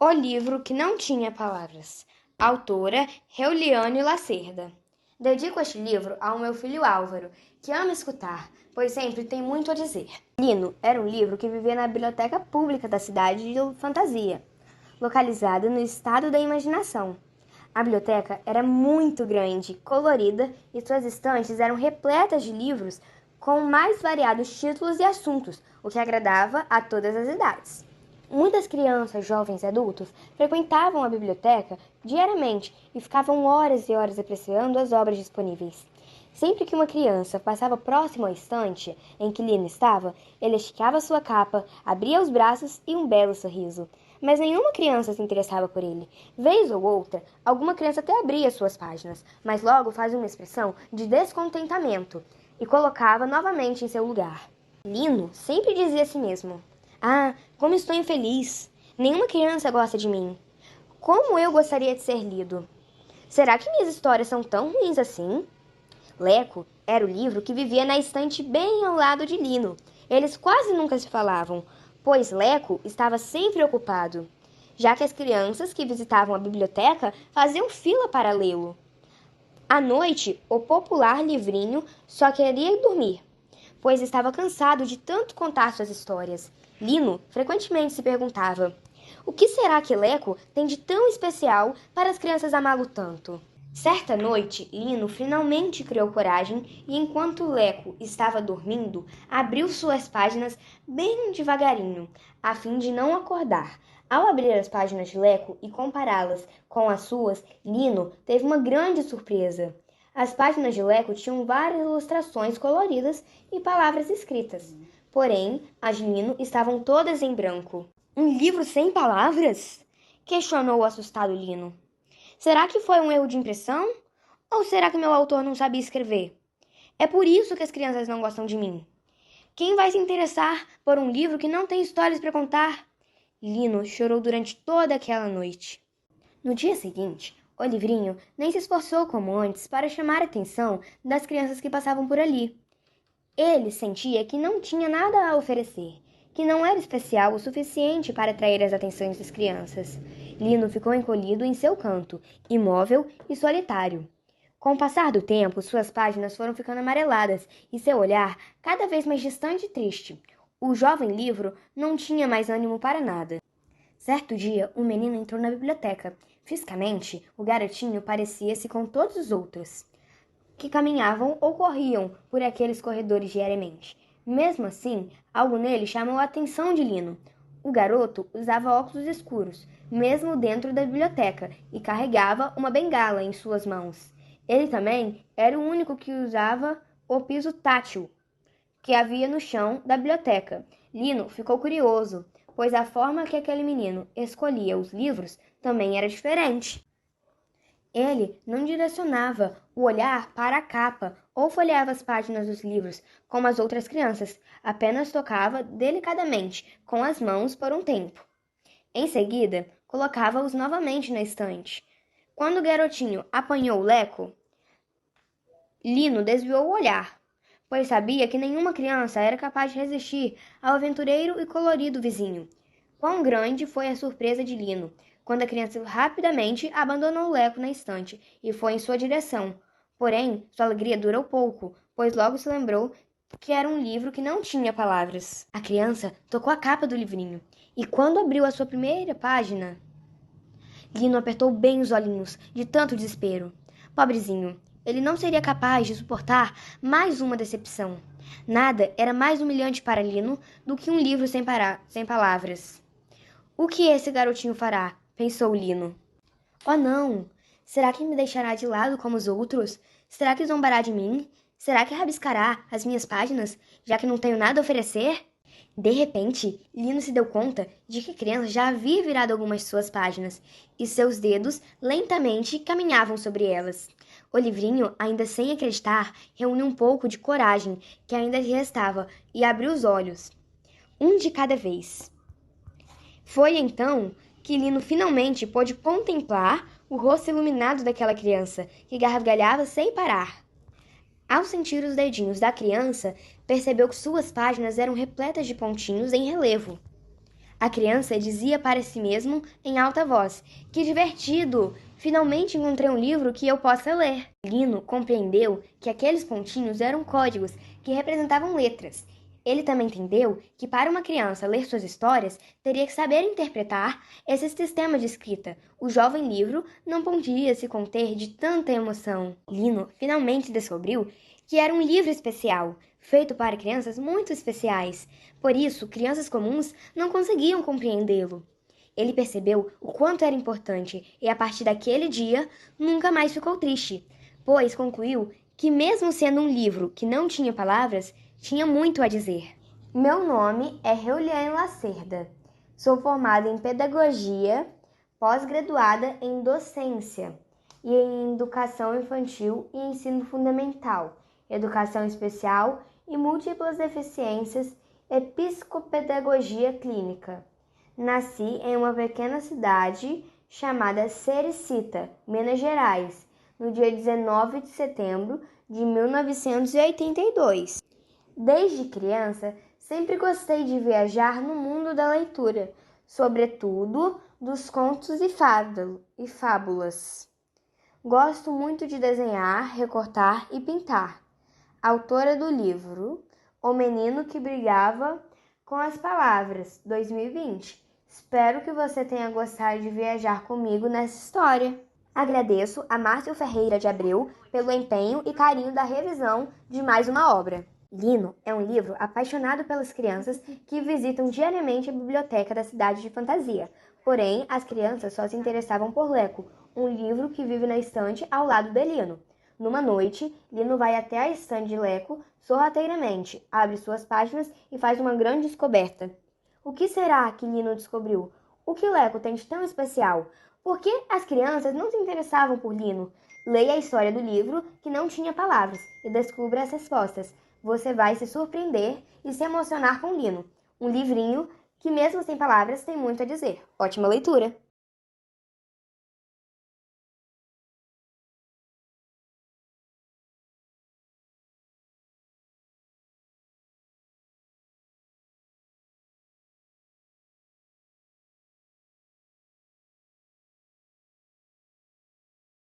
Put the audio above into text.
O livro que não tinha palavras. Autora Reuliane Lacerda. Dedico este livro ao meu filho Álvaro, que ama escutar, pois sempre tem muito a dizer. Lino era um livro que vivia na biblioteca pública da cidade de Fantasia, localizada no estado da imaginação. A biblioteca era muito grande, colorida e suas estantes eram repletas de livros com mais variados títulos e assuntos, o que agradava a todas as idades. Muitas crianças, jovens e adultos frequentavam a biblioteca diariamente e ficavam horas e horas apreciando as obras disponíveis. Sempre que uma criança passava próximo ao estante em que Lino estava, ele esticava sua capa, abria os braços e um belo sorriso. Mas nenhuma criança se interessava por ele. Vez ou outra, alguma criança até abria suas páginas, mas logo fazia uma expressão de descontentamento e colocava novamente em seu lugar. Lino sempre dizia a si mesmo: "Ah, como estou infeliz! Nenhuma criança gosta de mim. Como eu gostaria de ser lido! Será que minhas histórias são tão ruins assim?" Leco era o livro que vivia na estante bem ao lado de Lino. Eles quase nunca se falavam, pois Leco estava sempre ocupado, já que as crianças que visitavam a biblioteca faziam fila para lê-lo. À noite, o popular livrinho só queria dormir, pois estava cansado de tanto contar suas histórias. Lino frequentemente se perguntava: o que será que Leco tem de tão especial para as crianças amá-lo tanto? Certa noite, Lino finalmente criou coragem e, enquanto Leco estava dormindo, abriu suas páginas bem devagarinho, a fim de não acordar. Ao abrir as páginas de Leco e compará-las com as suas, Lino teve uma grande surpresa. As páginas de Leco tinham várias ilustrações coloridas e palavras escritas. Porém, as de Lino estavam todas em branco. "Um livro sem palavras?" questionou o assustado Lino. "Será que foi um erro de impressão? Ou será que meu autor não sabia escrever? É por isso que as crianças não gostam de mim. Quem vai se interessar por um livro que não tem histórias para contar?" Lino chorou durante toda aquela noite. No dia seguinte, o livrinho nem se esforçou como antes para chamar a atenção das crianças que passavam por ali. Ele sentia que não tinha nada a oferecer, que não era especial o suficiente para atrair as atenções das crianças. Lino ficou encolhido em seu canto, imóvel e solitário. Com o passar do tempo, suas páginas foram ficando amareladas e seu olhar cada vez mais distante e triste. O jovem livro não tinha mais ânimo para nada. Certo dia, um menino entrou na biblioteca. Fisicamente, o garotinho parecia-se com todos os outros que caminhavam ou corriam por aqueles corredores diariamente. Mesmo assim, algo nele chamou a atenção de Lino. O garoto usava óculos escuros, mesmo dentro da biblioteca, e carregava uma bengala em suas mãos. Ele também era o único que usava o piso tátil que havia no chão da biblioteca. Lino ficou curioso, pois a forma que aquele menino escolhia os livros também era diferente. Ele não direcionava o olhar para a capa ou folheava as páginas dos livros como as outras crianças, apenas tocava delicadamente com as mãos por um tempo. Em seguida, colocava-os novamente na estante. Quando o garotinho apanhou o Leco, Lino desviou o olhar, pois sabia que nenhuma criança era capaz de resistir ao aventureiro e colorido vizinho. Quão grande foi a surpresa de Lino quando a criança rapidamente abandonou o Leco na estante e foi em sua direção. Porém, sua alegria durou pouco, pois logo se lembrou que era um livro que não tinha palavras. A criança tocou a capa do livrinho, e quando abriu a sua primeira página, Lino apertou bem os olhinhos, de tanto desespero. Pobrezinho, ele não seria capaz de suportar mais uma decepção. Nada era mais humilhante para Lino do que um livro sem palavras. "O que esse garotinho fará?" pensou Lino. "Oh não! Será que me deixará de lado como os outros? Será que zombará de mim? Será que rabiscará as minhas páginas, já que não tenho nada a oferecer?" De repente, Lino se deu conta de que a criança já havia virado algumas de suas páginas, e seus dedos lentamente caminhavam sobre elas. O livrinho, ainda sem acreditar, reuniu um pouco de coragem que ainda lhe restava e abriu os olhos, um de cada vez. Foi então que Lino finalmente pôde contemplar o rosto iluminado daquela criança, que gargalhava sem parar. Ao sentir os dedinhos da criança, percebeu que suas páginas eram repletas de pontinhos em relevo. A criança dizia para si mesmo em alta voz: "Que divertido! Finalmente encontrei um livro que eu possa ler." Lino compreendeu que aqueles pontinhos eram códigos que representavam letras. Ele também entendeu que para uma criança ler suas histórias, teria que saber interpretar esse sistema de escrita. O jovem livro não podia se conter de tanta emoção. Lino finalmente descobriu que era um livro especial, feito para crianças muito especiais. Por isso, crianças comuns não conseguiam compreendê-lo. Ele percebeu o quanto era importante e, a partir daquele dia, nunca mais ficou triste, pois concluiu que, mesmo sendo um livro que não tinha palavras, tinha muito a dizer. Meu nome é Reuliane Lacerda. Sou formada em Pedagogia, pós-graduada em Docência e em Educação Infantil e Ensino Fundamental, Educação Especial e Múltiplas Deficiências e Psicopedagogia Clínica. Nasci em uma pequena cidade chamada Sericita, Minas Gerais, no dia 19 de setembro de 1982. Desde criança, sempre gostei de viajar no mundo da leitura, sobretudo dos contos e fábulas. Gosto muito de desenhar, recortar e pintar. Autora do livro O Menino que Brigava com as Palavras, 2020. Espero que você tenha gostado de viajar comigo nessa história. Agradeço a Márcio Ferreira de Abreu pelo empenho e carinho da revisão de mais uma obra. Lino é um livro apaixonado pelas crianças que visitam diariamente a biblioteca da cidade de fantasia. Porém, as crianças só se interessavam por Leco, um livro que vive na estante ao lado de Lino. Numa noite, Lino vai até a estante de Leco sorrateiramente, abre suas páginas e faz uma grande descoberta. O que será que Lino descobriu? O que Leco tem de tão especial? Por que as crianças não se interessavam por Lino? Leia a história do livro que não tinha palavras e descubra as respostas. Você vai se surpreender e se emocionar com Lino. Um livrinho que, mesmo sem palavras, tem muito a dizer. Ótima leitura!